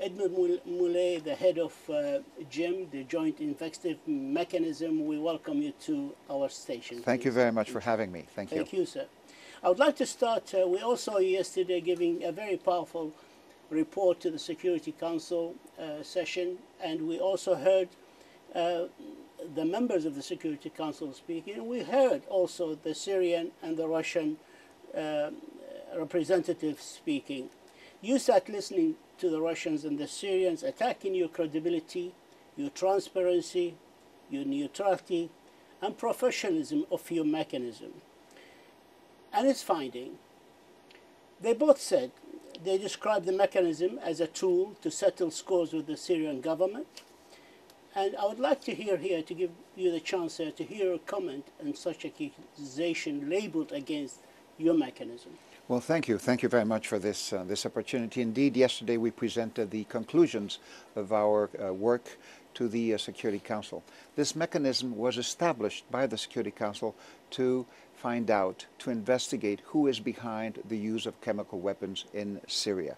Edmund Moulay, the head of JIM, the Joint Investigative Mechanism. We welcome you to our station. Thank you very much for having me. Thank you. Thank you, sir. I would like to start, we also yesterday giving a very powerful report to the Security Council session, and we also heard the members of the Security Council speaking, and we heard also the Syrian and the Russian representatives speaking. You sat listening to the Russians and the Syrians attacking your credibility, your transparency, your neutrality, and professionalism of your mechanism. And its finding, they both said, they described the mechanism as a tool to settle scores with the Syrian government. And I would like to hear here, to give you the chance here, to hear a comment on such accusation labeled against your mechanism. Well, thank you. Thank you very much for this, this opportunity. Indeed, yesterday we presented the conclusions of our work to the Security Council. This mechanism was established by the Security Council to find out, to investigate who is behind the use of chemical weapons in Syria.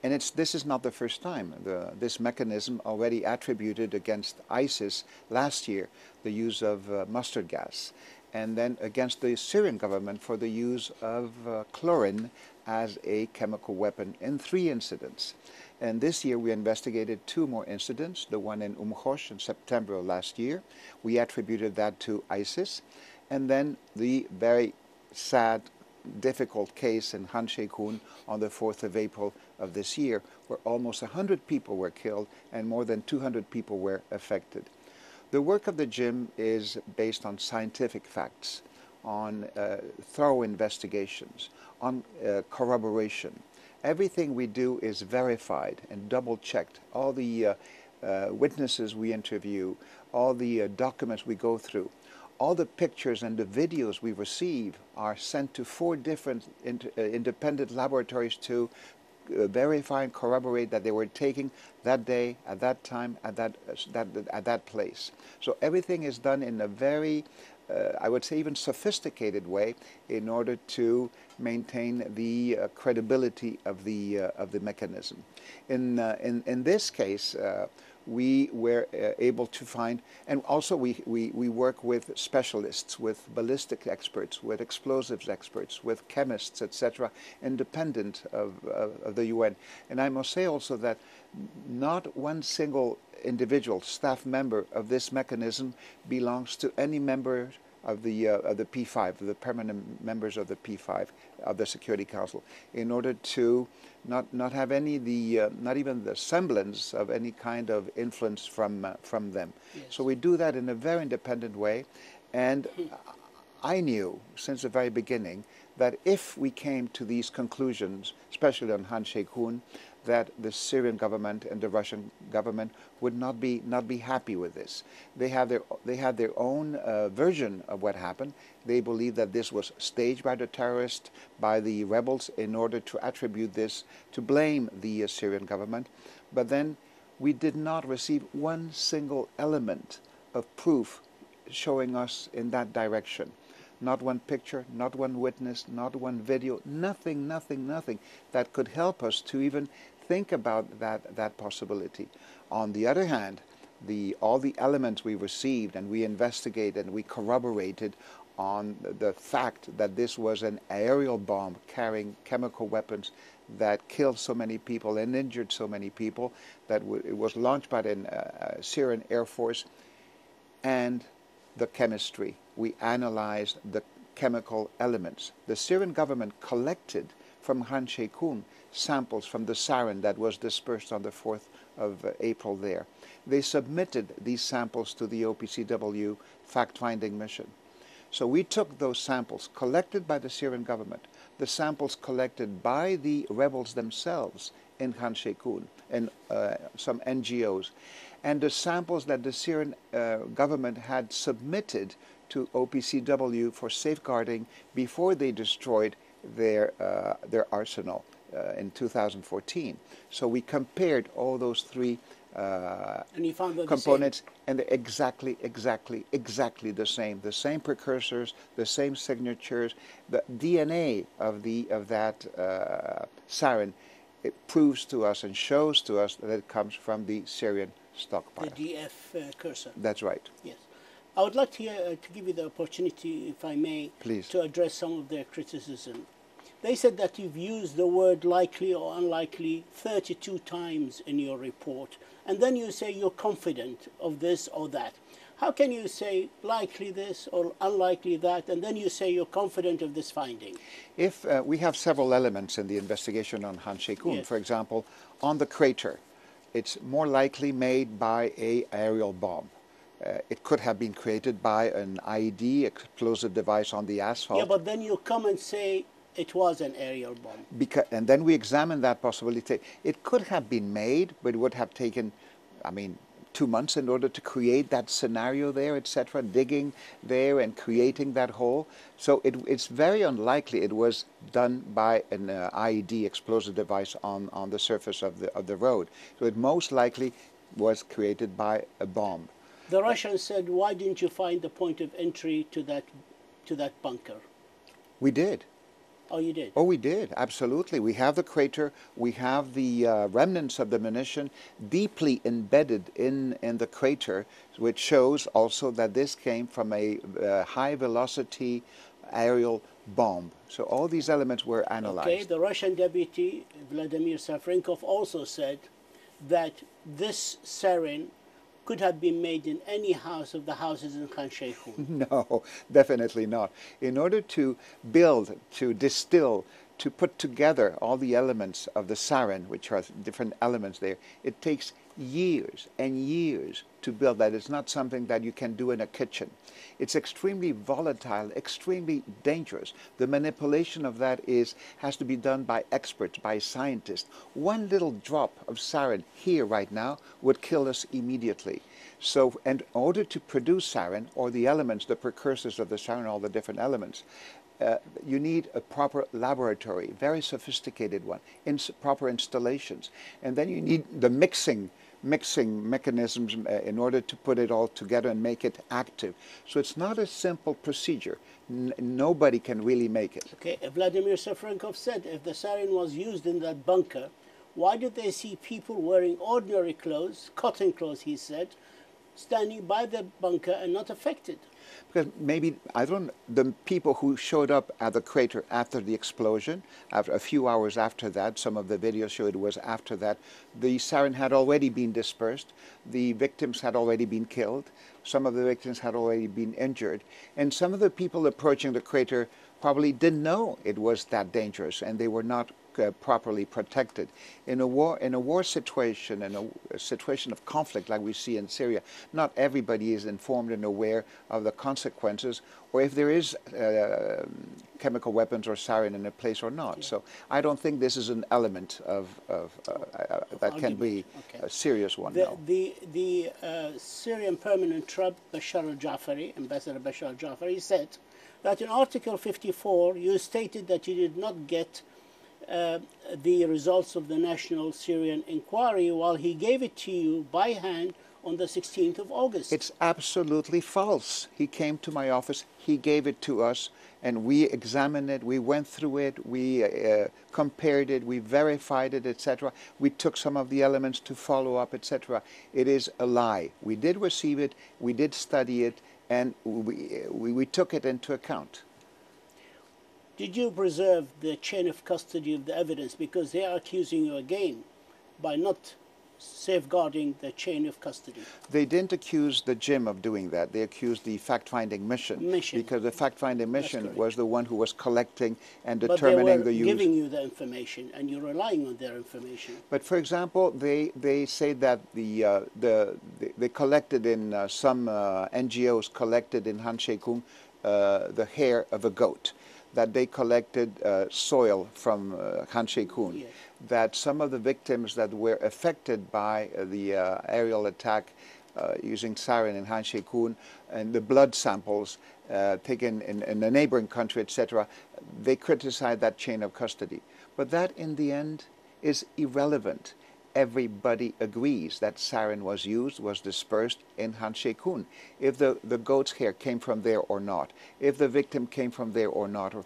And this is not the first time. This mechanism already attributed against ISIS last year the use of mustard gas, and then against the Syrian government for the use of chlorine as a chemical weapon in 3 incidents. And this year we investigated 2 more incidents, the one in Khosh in September of last year. We attributed that to ISIS. And then the very sad, difficult case in Han Sheikhoun on the 4th of April of this year, where almost 100 people were killed and more than 200 people were affected. The work of the JIM is based on scientific facts, on thorough investigations, on corroboration. Everything we do is verified and double-checked. All the witnesses we interview, all the documents we go through, all the pictures and the videos we receive are sent to 4 different independent laboratories to verify and corroborate that they were taken that day, at that time, at that place. So everything is done in a very, I would say, even sophisticated way in order to maintain the credibility of the mechanism. In this case, we were able to find, and also we work with specialists, with ballistic experts, with explosives experts, with chemists, etc., independent of the UN. And I must say also that not one single individual, staff member of this mechanism belongs to any member of the P5, the permanent members of the P5 of the Security Council, in order to not have any not even the semblance of any kind of influence from them. Yes. So we do that in a very independent way, and I knew since the very beginning that if we came to these conclusions, especially on Han Sheikhoun, that the Syrian government and the Russian government would not be happy with this. They have their own version of what happened. They believe that this was staged by the terrorists, by the rebels, in order to attribute this, to blame the Syrian government. But then we did not receive one single element of proof showing us in that direction. Not one picture, not one witness, not one video, nothing that could help us to even think about that possibility. On the other hand, all the elements we received and we investigated and we corroborated on the fact that this was an aerial bomb carrying chemical weapons that killed so many people and injured so many people, that it was launched by the Syrian Air Force, and the chemistry. We analyzed the chemical elements. The Syrian government collected from Han Sheikhoun samples from the sarin that was dispersed on the 4th of April there. They submitted these samples to the OPCW fact-finding mission. So we took those samples collected by the Syrian government, the samples collected by the rebels themselves in Han Sheikhoun and some NGOs, and the samples that the Syrian government had submitted to OPCW for safeguarding before they destroyed their arsenal in 2014. So we compared all those 3 and you found components, and they're exactly the same. The same precursors, the same signatures, the DNA of that sarin it proves to us and shows to us that it comes from the Syrian stockpile. The DF cursor. That's right. Yes. I would like to give you the opportunity, if I may, Please. to address some of their criticism. They said that you've used the word likely or unlikely 32 times in your report, and then you say you're confident of this or that. How can you say likely this or unlikely that, and then you say you're confident of this finding? If we have several elements in the investigation on Han Sheikhoun, Yes. for example, on the crater, it's more likely made by an aerial bomb. It could have been created by an IED, explosive device on the asphalt. Yeah, but then you come and say it was an aerial bomb. And then we examine that possibility. It could have been made, but it would have taken, 2 months in order to create that scenario there, etc., digging there and creating that hole. So it's very unlikely it was done by an IED, explosive device, on the surface of the road. So it most likely was created by a bomb. The Russians said, why didn't you find the point of entry to that bunker? We did. Oh, you did? Oh, we did, absolutely. We have the crater, we have the remnants of the munition deeply embedded in the crater, which shows also that this came from a high-velocity aerial bomb. So all these elements were analyzed. Okay, the Russian deputy, Vladimir Safrenkov, also said that this sarin could have been made in any house of the houses in Khan Sheikhoun. No, definitely not. In order to build, to distill, to put together all the elements of the sarin, which are different elements there, it takes years and years to build that. It's not something that you can do in a kitchen. It's extremely volatile, extremely dangerous. The manipulation of that has to be done by experts, by scientists. One little drop of sarin here right now would kill us immediately. So in order to produce sarin, or the elements, the precursors of the sarin, all the different elements, you need a proper laboratory, very sophisticated one, proper installations. And then you need the mixing mechanisms in order to put it all together and make it active. So it's not a simple procedure. Nobody can really make it. Okay, Vladimir Safrenkov said if the sarin was used in that bunker, why did they see people wearing ordinary clothes, cotton clothes, he said, standing by the bunker and not affected? Because maybe, the people who showed up at the crater after the explosion, after a few hours after that, some of the videos show it was after that, the sarin had already been dispersed, the victims had already been killed, some of the victims had already been injured, and some of the people approaching the crater probably didn't know it was that dangerous, and they were not properly protected. In a war situation, in a situation of conflict like we see in Syria, not everybody is informed and aware of the consequences, or if there is chemical weapons or sarin in a place or not. Yeah. So I don't think this is an element that can be a serious one. The Syrian permanent trub, Bashar al-Jafari, Ambassador Bashar al-Jafari, said that in Article 54 you stated that you did not get the results of the National Syrian Inquiry, while he gave it to you by hand on the 16th of August. It's absolutely false. He came to my office, he gave it to us, and we examined it, we went through it, we compared it, we verified it, etc. We took some of the elements to follow up, etc. It is a lie. We did receive it, we did study it, and we took it into account. Did you preserve the chain of custody of the evidence? Because they are accusing you again by not safeguarding the chain of custody. They didn't accuse the JIM of doing that. They accused the fact-finding mission. Because the fact-finding mission was the one who was collecting and determining the use. But they were giving you the information, and you're relying on their information. But for example, they say that they collected in some NGOs collected in Han Sheikhoun the hair of a goat, that they collected soil from Khan Sheikhoun, yes. That some of the victims that were affected by the aerial attack using sarin in Khan Sheikhoun, and the blood samples taken in a neighboring country, etc., they criticized that chain of custody. But that, in the end, is irrelevant. everybody agrees that sarin was used, was dispersed in Han Sheikhoun. If the goat's hair came from there or not, if the victim came from there or not, or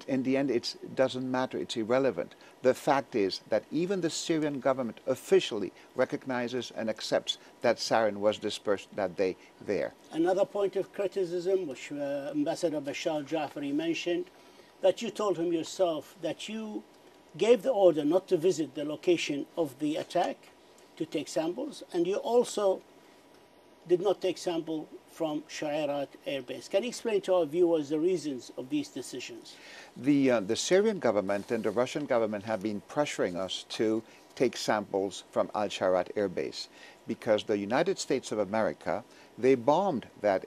in the end it doesn't matter, it's irrelevant. The fact is that even the Syrian government officially recognizes and accepts that sarin was dispersed that day there. Another point of criticism, which Ambassador Bashar Jafari mentioned, that you told him yourself that you gave the order not to visit the location of the attack to take samples, and you also did not take sample from Shairat Air Base. Can you explain to our viewers the reasons of these decisions? The Syrian government and the Russian government have been pressuring us to take samples from Al-Shairat Air Base because the United States of America, they bombed that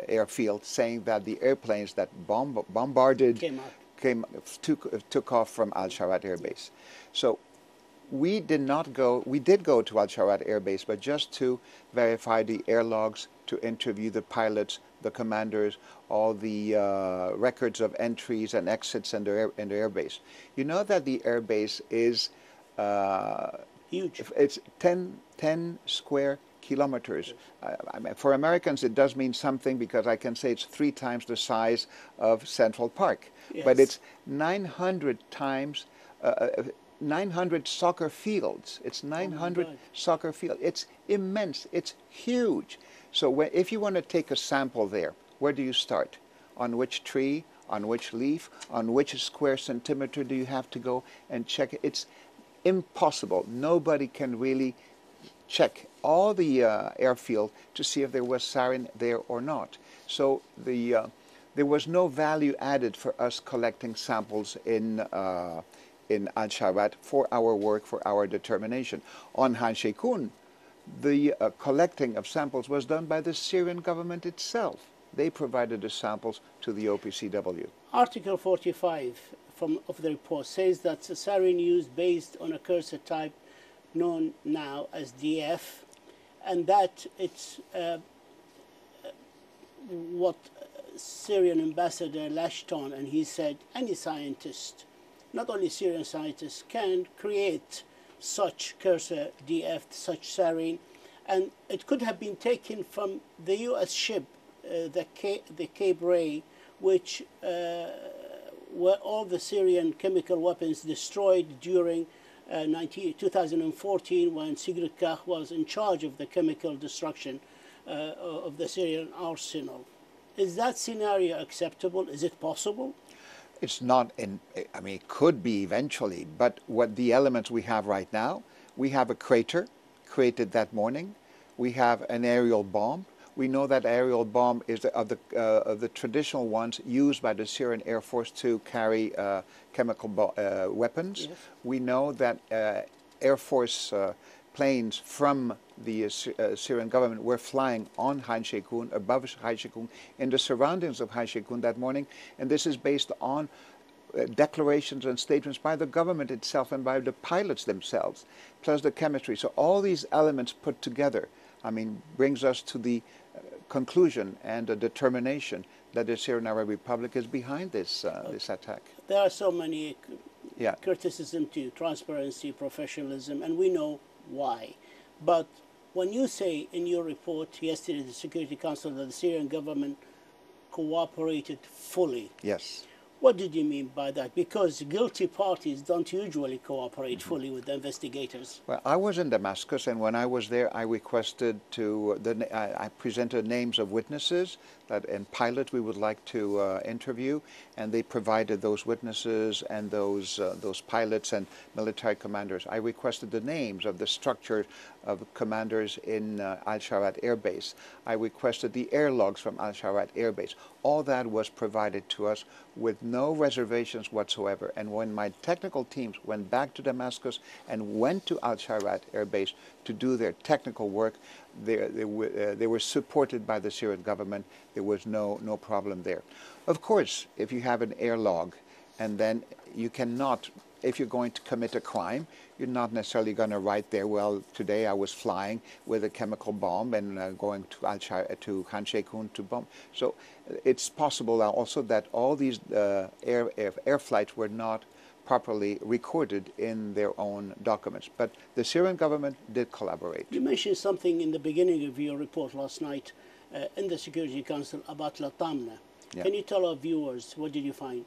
airfield, saying that the airplanes that bombarded took off from Al-Shairat Air Base. So we did go to Al-Shairat Air Base, but just to verify the air logs, to interview the pilots, the commanders, all the records of entries and exits in the air base. You know that the air base is huge. It's 10 square kilometers. I mean, for Americans, it does mean something because I can say it's 3 times the size of Central Park. Yes. But it's 900 times 900 soccer fields. It's 900 soccer fields. It's immense. It's huge. So if you want to take a sample there, where do you start? On which tree? On which leaf? On which square centimeter do you have to go and check it? It's impossible. Nobody can really check all the airfield to see if there was sarin there or not. So there was no value added for us collecting samples in Al-Shairat for our work, for our determination. On Han Sheikhoun, the collecting of samples was done by the Syrian government itself. They provided the samples to the OPCW. Article 45 of the report says that the sarin used based on a cursor type known now as DF, and that it's what Syrian ambassador lashed on, and he said any scientist, not only Syrian scientists, can create such cursor DF, such sarin, and it could have been taken from the U.S. ship, the Cape Ray, which were all the Syrian chemical weapons destroyed during 2014 when Sigrid Kaag was in charge of the chemical destruction of the Syrian arsenal. Is that scenario acceptable? Is it possible? It's not, I mean, it could be eventually, but what the elements we have right now, we have a crater created that morning. We have an aerial bomb. We know that aerial bomb is of the traditional ones used by the Syrian Air Force to carry chemical weapons. Yes. We know that Air Force planes from the Syrian government were flying on Han Sheikhoun, above Han Sheikhoun, in the surroundings of Han Sheikhoun that morning, and this is based on declarations and statements by the government itself and by the pilots themselves, plus the chemistry. So all these elements put together, I mean, brings us to the conclusion and the determination that the Syrian Arab Republic is behind this this attack. There are so many criticism to transparency, professionalism, and we know why. But when you say in your report yesterday to the Security Council that the Syrian government cooperated fully, yes, what did you mean by that? Because guilty parties don't usually cooperate fully with the investigators. Well, I was in Damascus, and when I was there, I requested I presented names of witnesses and pilots we would like to interview, and they provided those witnesses and those pilots and military commanders. I requested the names of the structure of commanders in Al-Shairat Air Base. I requested the air logs from Al-Shairat Air Base. All that was provided to us with no reservations whatsoever. And when my technical teams went back to Damascus and went to Al-Shairat Air Base to do their technical work, they were supported by the Syrian government. There was no problem there. Of course, if you have an air log, and then you cannot, if you're going to commit a crime, you're not necessarily going to write there, well, today I was flying with a chemical bomb and going to Han Sheikhoun to bomb. So it's possible also that all these air flights were not properly recorded in their own documents. But the Syrian government did collaborate. You mentioned something in the beginning of your report last night in the Security Council about Latamna. Yeah. Can you tell our viewers, what did you find?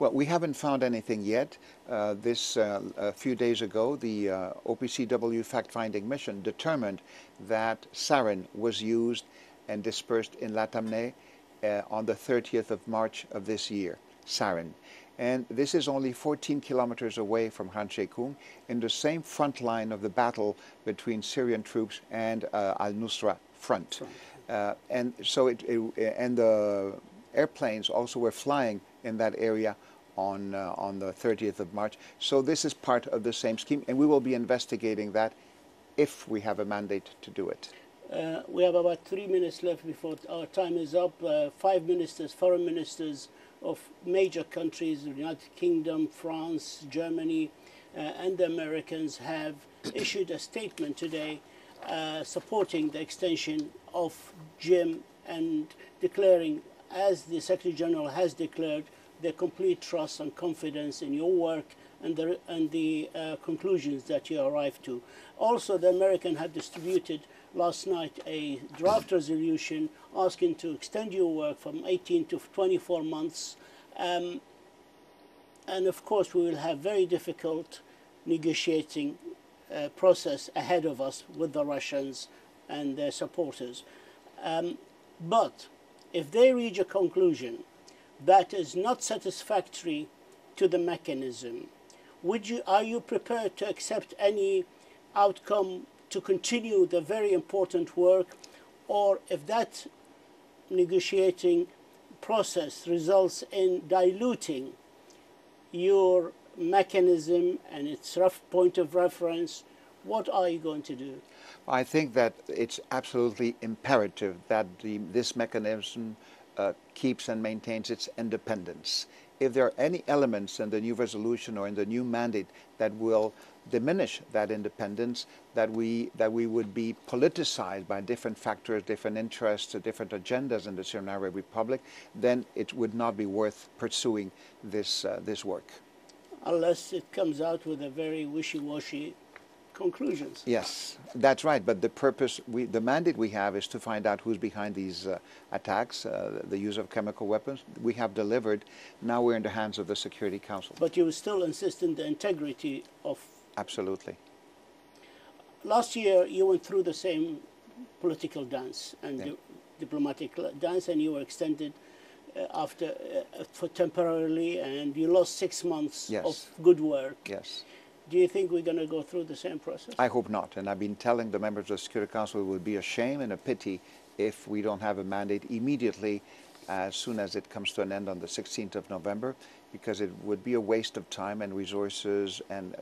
Well, we haven't found anything yet. A few days ago, the OPCW fact-finding mission determined that sarin was used and dispersed in Latamne on the 30th of March of this year, sarin. And this is only 14 kilometers away from Khan Sheikhoun, in the same front line of the battle between Syrian troops and al-Nusra front. And so and the airplanes also were flying in that area on the 30th of March. So this is part of the same scheme, and we will be investigating that if we have a mandate to do it. We have about 3 minutes left before our time is up. 5 ministers, foreign ministers of major countries, the United Kingdom, France, Germany, and the Americans have issued a statement today supporting the extension of JIM and declaring, as the Secretary General has declared, their complete trust and confidence in your work and the conclusions that you arrived to. Also, the Americans have distributed last night a draft resolution asking to extend your work from 18 to 24 months. And of course, we will have very difficult negotiating process ahead of us with the Russians and their supporters. But if they reach a conclusion that is not satisfactory to the mechanism, are you prepared to accept any outcome to continue the very important work? Or if that negotiating process results in diluting your mechanism and its rough point of reference, what are you going to do? I think that it's absolutely imperative that this mechanism keeps and maintains its independence. If there are any elements in the new resolution or in the new mandate that will diminish that independence, that we would be politicized by different factors, different interests, different agendas in the Syrian Arab Republic, then it would not be worth pursuing this work. Unless it comes out with a very wishy-washy conclusions. Yes, that's right. But the purpose, the mandate we have is to find out who's behind these attacks, the use of chemical weapons. We have delivered. Now we're in the hands of the Security Council. But you still insist in the integrity of... Absolutely. Last year, you went through the same political dance and diplomatic dance, and you were extended for temporarily, and you lost 6 months of good work. Yes. Do you think we're going to go through the same process? I hope not. And I've been telling the members of the Security Council it would be a shame and a pity if we don't have a mandate immediately as soon as it comes to an end on the 16th of November, because it would be a waste of time and resources and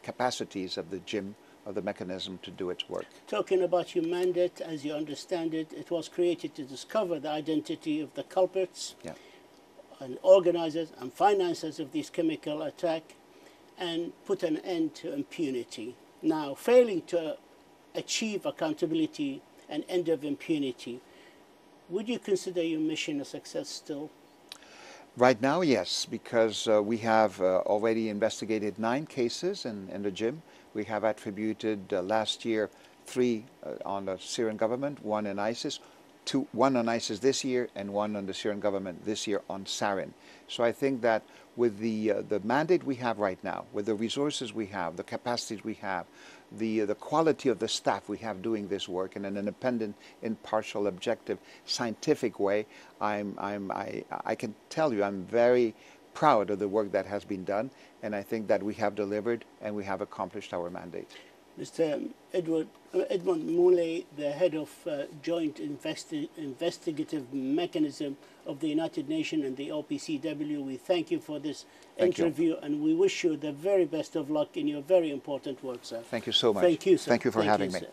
capacities of the JIM, of the mechanism, to do its work. Talking about your mandate, as you understand it, it was created to discover the identity of the culprits and organizers and financiers of this chemical attack, and put an end to impunity. Now, failing to achieve accountability and end of impunity, would you consider your mission a success still? Right now, yes, because we have already investigated 9 cases in the JIM. We have attributed last year 3 on the Syrian government, 1 in ISIS, 1 on ISIS this year, and 1 on the Syrian government this year on sarin. So I think that with the mandate we have right now, with the resources we have, the capacities we have, the quality of the staff we have doing this work in an independent, impartial, objective, scientific way, I can tell you I'm very proud of the work that has been done, and I think that we have delivered and we have accomplished our mandate. Mr. Edmond Moulay, the head of Joint Investigative Mechanism of the United Nations and the OPCW, we thank you for this interview, and we wish you the very best of luck in your very important work, sir. Thank you so much. Thank you, sir. Thank you for having me. Sir.